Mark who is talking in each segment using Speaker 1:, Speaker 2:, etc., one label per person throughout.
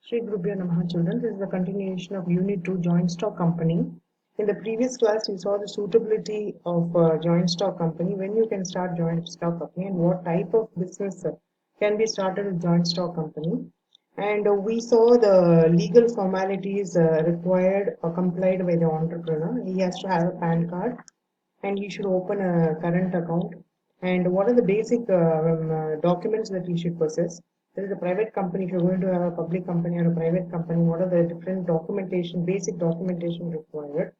Speaker 1: Shri Gurubhyo Namaha children, this is the continuation of Unit 2 Joint Stock Company. In the previous class, you saw the suitability of joint stock company, when you can start joint stock company and what type of business can be started with joint stock company. And we saw the legal formalities required or complied by the entrepreneur. He has to have a PAN card and he should open a current account. And what are the basic documents that he should possess? There is a private company. If you're going to have a public company or a private company, what are the different documentation, basic documentation required,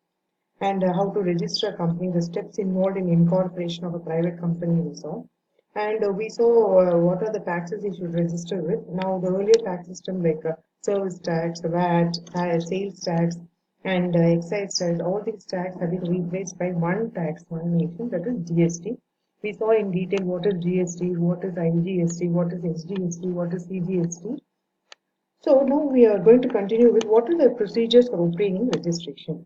Speaker 1: and how to register a company, the steps involved in incorporation of a private company we saw. And we saw what are the taxes you should register with. Now, the earlier tax system like service tax, VAT, sales tax, and excise tax, all these tax have been replaced by one tax, one nation, that is GST. We saw in detail what is GST, what is IGST, what is SGST, what is CGST. So now we are going to continue with what are the procedures for obtaining registration.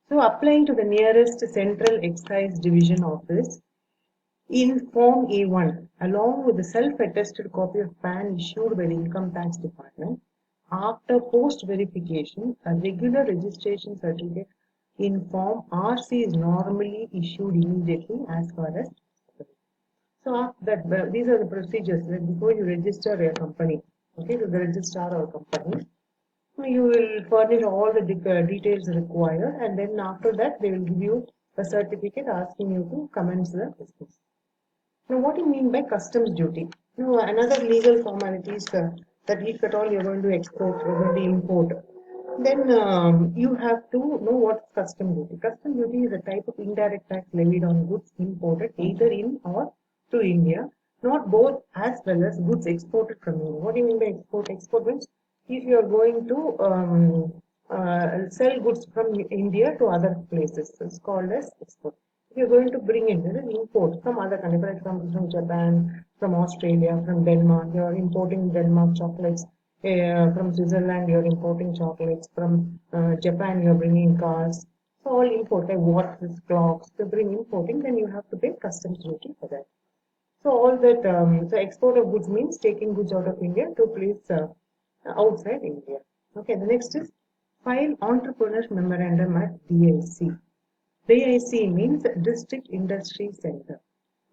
Speaker 1: So applying to the nearest central excise division office in Form A1 along with the self-attested copy of PAN issued by the Income Tax Department. After post-verification, a regular registration certificate in Form RC is normally issued immediately as far as. So after that, these are the procedures before you register your company. Okay, to the registrar or company, you will furnish all the details required, and then after that they will give you a certificate asking you to commence the business. Now, what do you mean by customs duty? Now, another legal formalities that if at all you're going to export, you're going to import, then you have to know what's custom duty. Custom duty is a type of indirect tax levied on goods imported either in or to India, not both as well as goods exported from India. What do you mean by export? Export means if you are going to sell goods from India to other places, it's called as export. If you're going to bring in, there is import from other countries, for example, from Japan, from Australia, from Denmark, you're importing Denmark chocolates. From Switzerland, you're importing chocolates. From Japan, you're bringing cars. So all import, like watches, clocks, to bring importing, then you have to pay customs duty for that. So all that, so export of goods means taking goods out of India to place outside India. Okay, the next is file entrepreneurs memorandum at DIC. DIC means District Industry Center.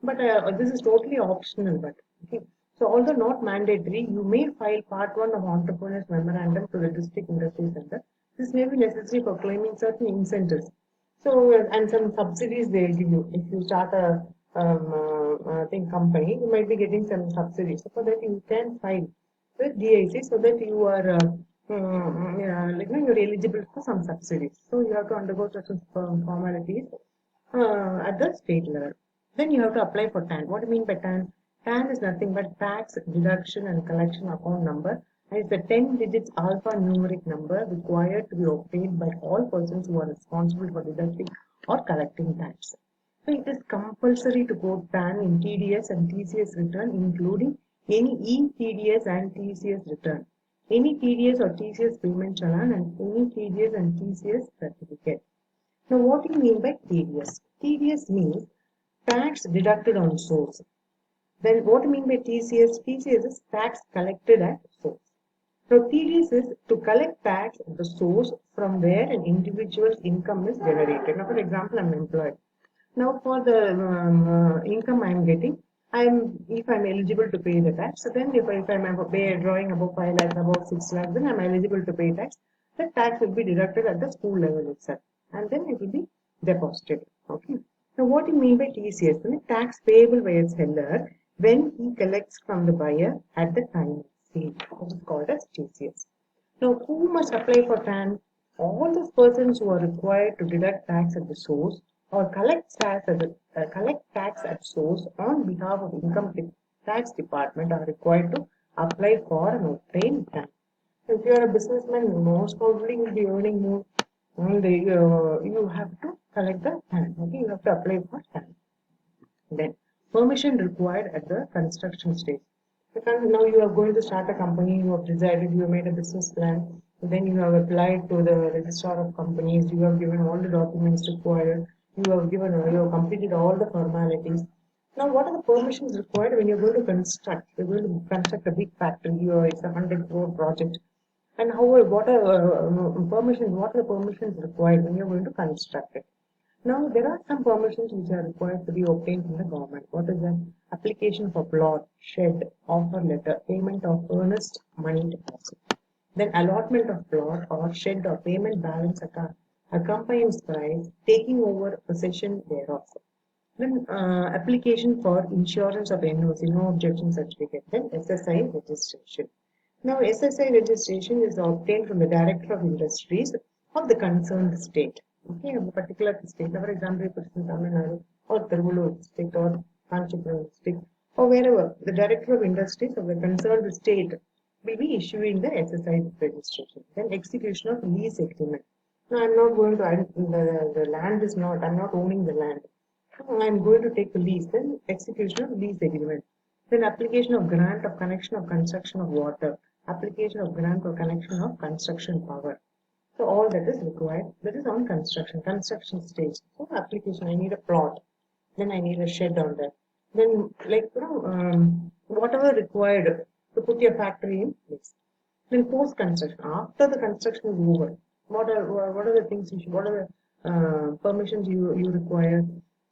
Speaker 1: But this is totally optional. But okay. So although not mandatory, you may file Part 1 of Entrepreneurs Memorandum to the District Industry Center. This may be necessary for claiming certain incentives. So and some subsidies they will give you if you start a company. You might be getting some subsidies. So for that you can file with DIC so that you are you're eligible for some subsidies. So you have to undergo certain formalities at the state level. Then you have to apply for TAN. What do you mean by TAN? TAN is nothing but tax deduction and collection account number, and it's a 10 digits alphanumeric number required to be obtained by all persons who are responsible for deducting or collecting tax. So it is compulsory to quote TAN in TDS and TCS return, including any e-TDS and TCS return, any TDS or TCS payment challan, and any TDS and TCS certificate. Now, what do you mean by TDS? TDS means tax deducted on source. Then what do you mean by TCS? TCS is tax collected at source. Now, TDS is to collect tax at the source from where an individual's income is generated. Now, for example, I'm employed. Now, for the income I'm getting, if I'm eligible to pay the tax, so then if I'm drawing above 5 lakhs, above 6 lakhs, then I'm eligible to pay tax. The tax will be deducted at the school level itself, and then it will be deposited. Okay. Now, what do you mean by TCS? The tax payable by a seller when he collects from the buyer at the time of sale. This is called as TCS. Now, who must apply for TAN? All those persons who are required to deduct tax at the source or collect tax at source on behalf of Income Tax Department are required to apply for and obtain TAN. If you are a businessman, most probably you will be earning more, and you have to collect the TAN. Okay, you have to apply for TAN. Then permission required at the construction stage. Now you are going to start a company, you have decided, you have made a business plan, then you have applied to the registrar of companies, you have given all the documents required, you have completed all the formalities. Now, what are the permissions required when you're going to construct? You're going to construct a big factory, it's a 100 crore project, And however, what are permissions? What are the permissions required when you're going to construct it? Now, there are some permissions which are required to be obtained from the government. What is that? Application for plot, shed, offer letter, payment of earnest money deposit. Then allotment of plot or shed or payment balance account accompanies price, taking over possession thereof. Then application for insurance of NOC, no objection certificate. Then SSI registration. Now SSI registration is obtained from the Director of Industries of the concerned state. Okay, of a particular state. For example, if it's in Tamil Nadu or Tiruvallur district or Kanchipuram district or wherever, the Director of Industries of the concerned state will be issuing the SSI registration. Then execution of lease agreement. Now I'm not going to, the land is not, I'm not owning the land. I'm going to take the lease, then execution of lease agreement. Then application of grant of connection of construction of water, application of grant or connection of construction power. So all that is required. That is on construction stage. So application, I need a plot, then I need a shed on that. Then whatever required to put your factory in place. Then post construction, after the construction is over, what are the things you should, what are the permissions you require?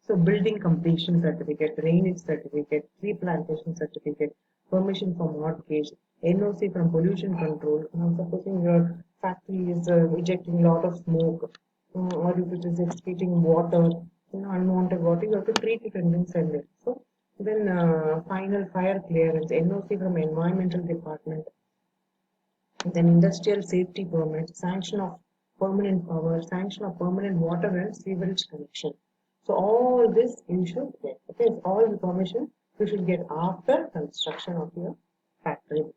Speaker 1: So building completion certificate, drainage certificate, tree plantation certificate, permission for mortgage, NOC from pollution control. Now supposing your factory is ejecting a lot of smoke, or if it is excreting water, unwanted water, you have to treat it and then send it. So then final fire clearance, NOC from environmental department, then industrial safety permit, sanction of permanent power, sanction of permanent water and sewerage connection. So all this you should get. Okay, it's all the permission you should get after construction of your factory.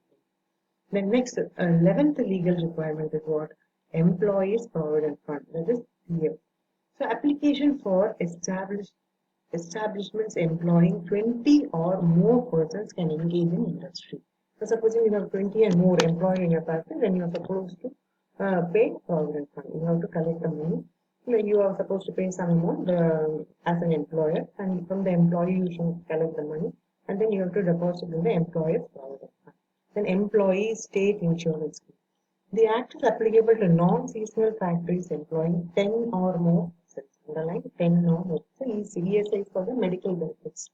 Speaker 1: The next 11th legal requirement is what? Employees Provident Fund. That is PF. So application for establishments employing 20 or more persons can engage in industry. So supposing you have 20 and more employed in your factory, then you are supposed to pay Provident Fund. You have to collect the money. You are supposed to pay some amount as an employer, and from the employee you should collect the money, and then you have to deposit in the employer's Provident Fund. Then employee state insurance scheme. The act is applicable to non-seasonal factories employing 10 or more persons. Underline 10 or more. So ESI is for the medical benefits.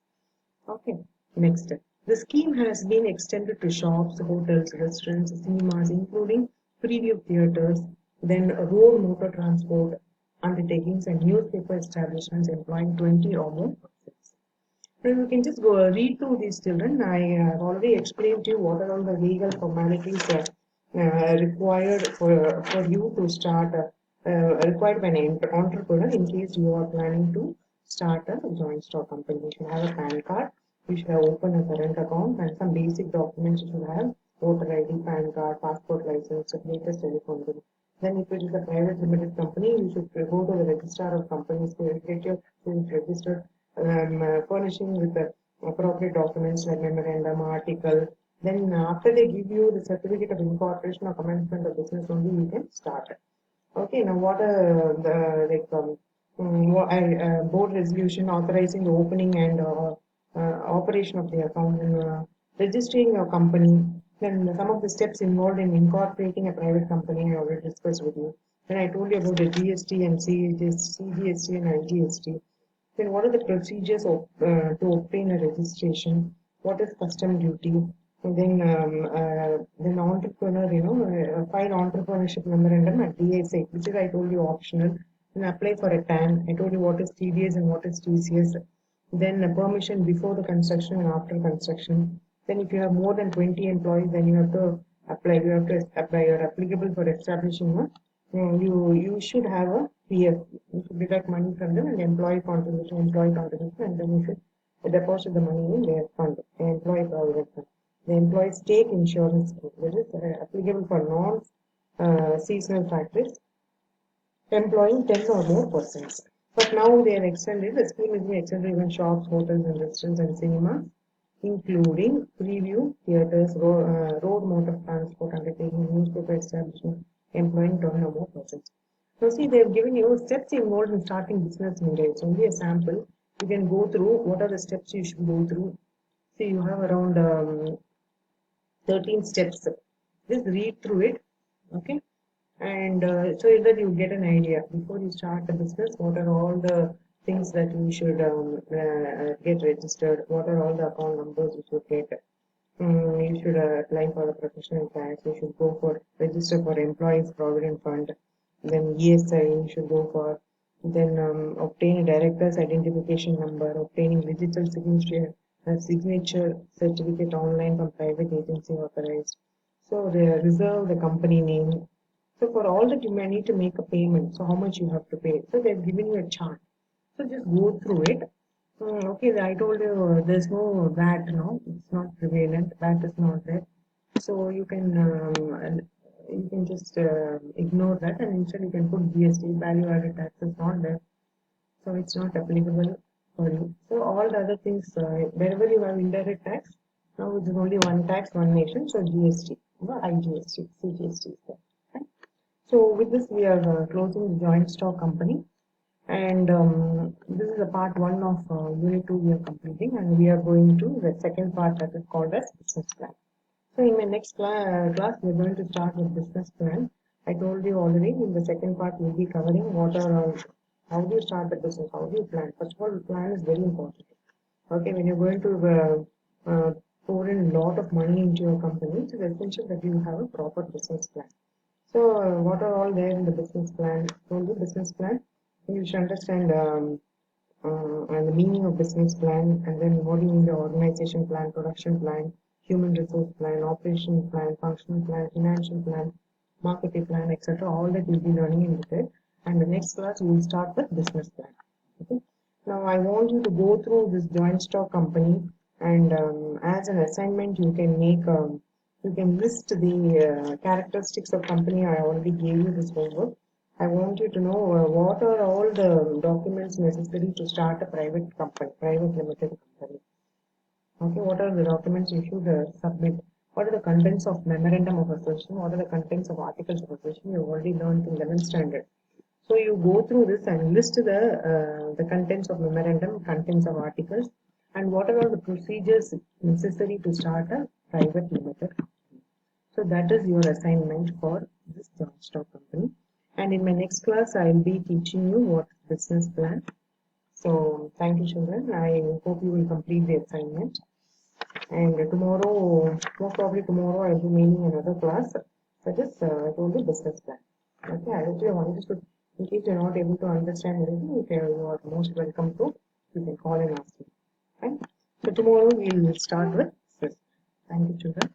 Speaker 1: Okay. Next. The scheme has been extended to shops, hotels, restaurants, cinemas, including preview theaters, then road motor transport undertakings and newspaper establishments employing 20 or more persons. Then we can just go read through these children. I have already explained to you what are all the legal formalities required for you to start, required by an entrepreneur in case you are planning to start a joint stock company. You should have a PAN card, you should have open a current account, and some basic documents you should have: voter ID, PAN card, passport license, latest telephone bill. Then if it is a private limited company, you should go to the registrar of companies to get your things registered, furnishing with the appropriate documents like memorandum, article. Then after they give you the certificate of incorporation or commencement of business, only you can start it. Okay, now what are the board resolution authorizing the opening and operation of the account and registering your company. Then some of the steps involved in incorporating a private company I already discussed with you. Then I told you about the GST and CBSE and IGST. Then what are the procedures to obtain a registration? What is custom duty? And then entrepreneur, file entrepreneurship memorandum at DSA, which is I told you optional. Then apply for a TAN. I told you what is TDS and what is TCS. Then permission before the construction and after construction. Then if you have more than 20 employees, then you have to apply. You have to apply. You are applicable for establishing one. You should have a PF. You should deduct money from them and employee contribution, and then you should deposit the money in their fund, the employee provident fund. The employee stake insurance scheme, that is applicable for non-seasonal factories employing 10 or more persons. But now they are extended, the scheme is being extended even shops, hotels, and restaurants and cinemas, including preview theaters, road motor transport undertaking, newspaper establishment employing 10 or more persons. So see, they have given you steps involved in starting business in India. It's only a sample. You can go through what are the steps you should go through. See, you have around 13 steps. Just read through it. Okay. And so that you get an idea before you start the business, what are all the things that you should get registered, what are all the account numbers you should get. You should apply for the professional tax, you should go for register for employees provident fund, then ESI you should go for, then obtain a director's identification number, obtaining digital signature certificate online from private agency authorized. So they reserve the company name. So for all that you may need to make a payment. So how much you have to pay. So they've given you a chart. So just go through it. Okay, I told you there's no VAT now. It's not prevalent. VAT is not there. So you can just ignore that, and instead you can put GST, value added tax is not there. So it's not applicable for you. So all the other things, wherever you have indirect tax, now it is only one tax, one nation. So GST, IGST, CGST is there. Right? So with this, we are closing the joint stock company. And this is a part one of unit 2 we are completing, and we are going to the second part that is called as business plan. So in my next class, we are going to start with business plan. I told you already in the second part we'll be covering what are how do you start the business, how do you plan. First of all, plan is very important. Okay, when you're going to pour in a lot of money into your company, it is essential that you have a proper business plan. So, what are all there in the business plan? So, the business plan, you should understand and the meaning of business plan, and then what do you mean the organization plan, production plan, human resource plan, operation plan, functional plan, financial plan, marketing plan, etc. All that you'll be learning in detail. And the next class, we will start with business plan. Okay. Now, I want you to go through this joint stock company, and as an assignment, you can make you can list the characteristics of company. I already gave you this homework. I want you to know what are all the documents necessary to start a private company, private limited company. Okay, what are the documents you should submit? What are the contents of memorandum of association? What are the contents of articles of association? You already learned in 11th standard. So you go through this and list the contents of memorandum, contents of articles, and what are all the procedures necessary to start a private limited. So that is your assignment for this joint stock company. And in my next class, I will be teaching you what business plan. So thank you, children. I hope you will complete the assignment. And tomorrow, most probably tomorrow, I will be meeting another class. That is only business plan. Okay, I hope you have understood. In case you are not able to understand anything, you are most welcome to. You can call and ask me. Right? So tomorrow we will start with this. Thank you, children.